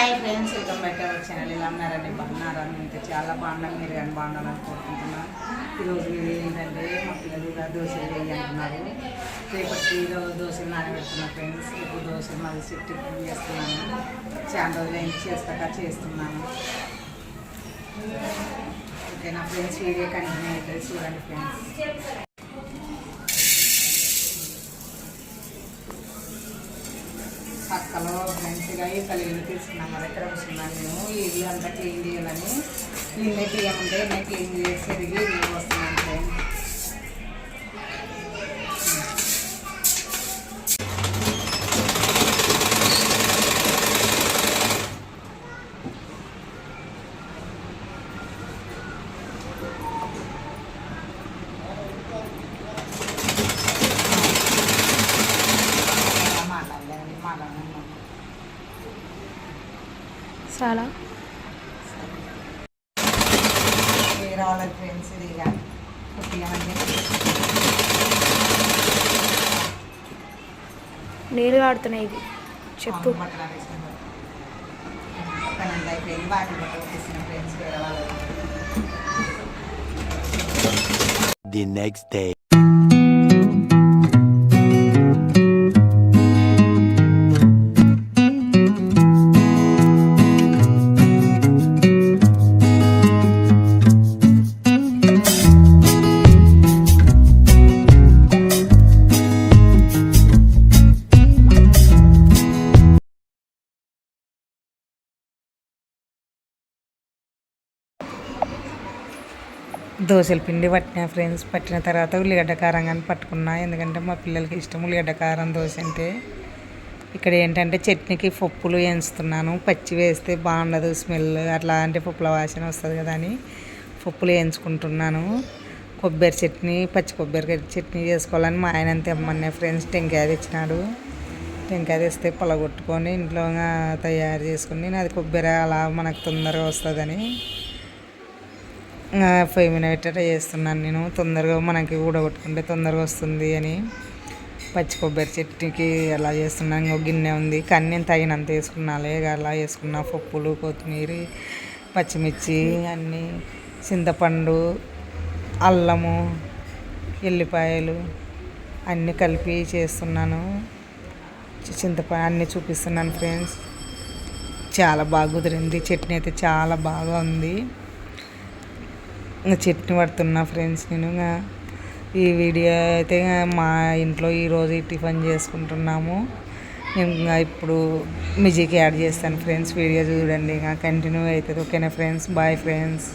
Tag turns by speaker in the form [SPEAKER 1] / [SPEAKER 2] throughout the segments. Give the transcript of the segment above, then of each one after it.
[SPEAKER 1] Hi friends, welcome back to our channel. ఎలా ఉన్నారండి? బాగున్నారా? అయితే చాలా బాగున్నాను. మీరు కానీ బాగున్నారని కోరుకుంటున్నాను. ఈరోజు వీడియో ఏంటంటే మా పిల్లలు కూడా దోశలు వేయి అంటున్నారు. రేపటి ఈరోజు దోశలు నానబెడుతున్నా ఫ్రెండ్స్. ఇప్పుడు దోశలు మళ్ళీ సెట్ చేస్తున్నాను. చాలా రోజులు ఏం చేస్తున్నాను. ఓకేనా ఫ్రెండ్స్, వీడియో కంటిన్యూ అవుతుంది, చూడండి ఫ్రెండ్స్. పక్కలో మంచిగా కలిగిన తీసుకున్నాం కదా. ఇక్కడ వస్తున్నాను నేను. ఇది అంతా క్లీన్ చేయాలని నిన్నే తీయమంటే నేను క్లీన్ చేసి తిరిగి నేను వస్తున్నాను ఫ్రెండ్స్.
[SPEAKER 2] చాలా
[SPEAKER 1] రావాలి ఫ్రెండ్స్. ఇది ఇక
[SPEAKER 2] నీళ్ళు కాడుతున్నాయి. ఇది చెప్పు.
[SPEAKER 3] The next day.
[SPEAKER 1] దోశల పిండి పట్టిన ఫ్రెండ్స్. పట్టిన తర్వాత ఉల్లిగడ్డ కారం కానీ పట్టుకున్నా, ఎందుకంటే మా పిల్లలకి ఇష్టం ఉల్లిగడ్డ కారం దోశ అంటే. ఇక్కడ ఏంటంటే చట్నీకి పప్పులు వేయించుతున్నాను. పచ్చి వేస్తే బాగుండదు, స్మెల్ అట్లాంటి పప్పుల వాసన వస్తుంది కదా అని పప్పులు వేయించుకుంటున్నాను. కొబ్బరి చట్నీ, పచ్చి కొబ్బరి చట్నీ చేసుకోవాలని మా ఆయన తెమ్మన్నా ఫ్రెండ్స్. టెంకాయ తెచ్చినాడు. టెంకాయ తెస్తే పొలగొట్టుకొని ఇంట్లో తయారు చేసుకుని, అది కొబ్బరి అలా మనకు తొందరగా వస్తుందని 5 మినిట్స్ చేస్తున్నాను నేను. తొందరగా మనకి ఊడగొట్టుకుంటే తొందరగా వస్తుంది అని పచ్చి కొబ్బరి చట్నీకి అలా చేస్తున్నాను. ఇంకో గిన్నె ఉంది కానీ నేను తగినంత వేసుకున్నాలే. అలా వేసుకున్న పప్పులు, కొత్తిమీర, పచ్చిమిర్చి అన్నీ, చింతపండు, అల్లము, ఎల్లిపాయలు అన్నీ కలిపి చేస్తున్నాను. చింతపండు అన్నీ చూపిస్తున్నాను ఫ్రెండ్స్. చాలా బాగా కుదిరింది. చట్నీ అయితే చాలా బాగా ఉంది. ఇంకా చట్నీ పడుతున్నా ఫ్రెండ్స్ నేను. ఈ వీడియో అయితే మా ఇంట్లో ఈరోజు టిఫిన్ చేసుకుంటున్నాము. నేను ఇప్పుడు మ్యూజిక్ యాడ్ చేస్తాను ఫ్రెండ్స్. వీడియో చూడండి, ఇంకా కంటిన్యూ అవుతుంది. ఓకేనా ఫ్రెండ్స్? Bye friends.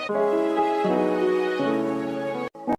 [SPEAKER 1] బాయ్.